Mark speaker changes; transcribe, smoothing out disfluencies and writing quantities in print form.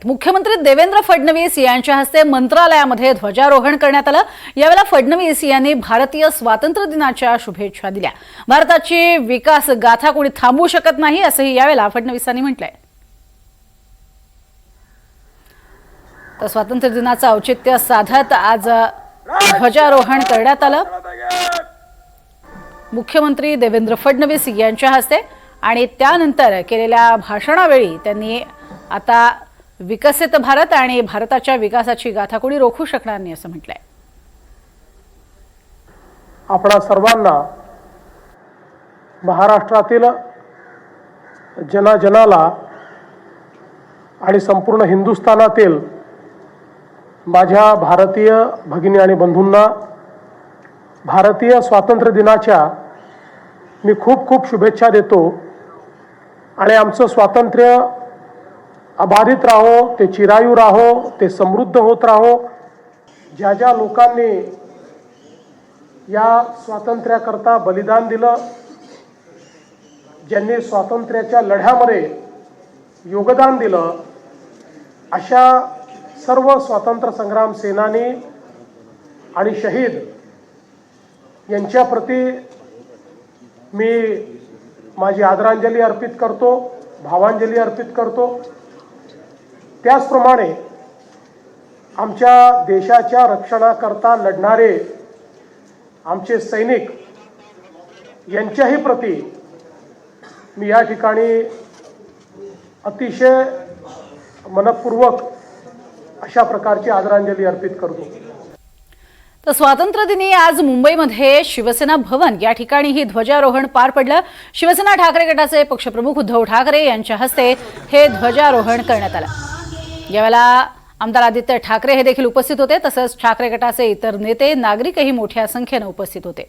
Speaker 1: मुख्यमंत्री देवेंद्र फडणवीस यांच्या हस्ते मंत्रालयामध्ये ध्वजारोहण करण्यात आलं। यावेळी फडणवीस यांनी भारतीय स्वातंत्र्य दिनाच्या शुभेच्छा दिल्या। भारताची विकास गाथा कोणी थांबवू शकत नाही असंही यावेळी फडणवीसांनी म्हटलंय। तर स्वातंत्र्य दिनाचं औचित्य साधत आज ध्वजारोहण करण्यात आलं। मुख्यमंत्री देवेंद्र फडणवीस यांच्या हस्ते आणि त्यानंतर केलेल्या भाषणावेळी त्यांनी आता विकसित भारत आणि भारताच्या विकासाची गाथा कोणी रोखू शकणार नाही असं म्हटलंय।
Speaker 2: आपणा सर्वांना महाराष्ट्रातील जनाजनाला आणि संपूर्ण हिंदुस्थानातील माझ्या भारतीय भगिनी आणि बंधूंना भारतीय स्वातंत्र्य दिनाच्या मी खूप खूप शुभेच्छा देतो। आणि आमचं स्वातंत्र्य अबाधित राहो, ते चिरायू राहो, ते समृद्ध होत राहो। ज्या ज्या लोकांनी या स्वातंत्र्याकरता बलिदान दिलं, ज्यांनी स्वातंत्र्याच्या लढ्यामध्ये योगदान दिलं, अशा सर्व स्वातंत्र्य संग्राम सेनानी आणि शहीद यांच्याप्रती मी माझी आदरांजली अर्पित करतो, भावांजली अर्पित करतो। त्याचप्रमाणे आमच्या देशाच्या रक्षणाकरता लढणारे आमचे सैनिक यांच्याही प्रती मी या ठिकाणी अतिशय मनपूर्वक अशा प्रकारची आदरांजली अर्पित करतो।
Speaker 1: तर स्वातंत्र्य दिनी आज मुंबईमध्ये शिवसेना भवन या ठिकाणी ही ध्वजारोहण पार पडलं। शिवसेना ठाकरे गटाचे पक्षप्रमुख उद्धव ठाकरे यांच्या हस्ते हे ध्वजारोहण करण्यात आलं। यावेळेला आमदार आदित्य ठाकरे हे देखील उपस्थित होते, तसंच ठाकरे गटाचे इतर नेते नागरिकही मोठ्या संख्येने उपस्थित होते।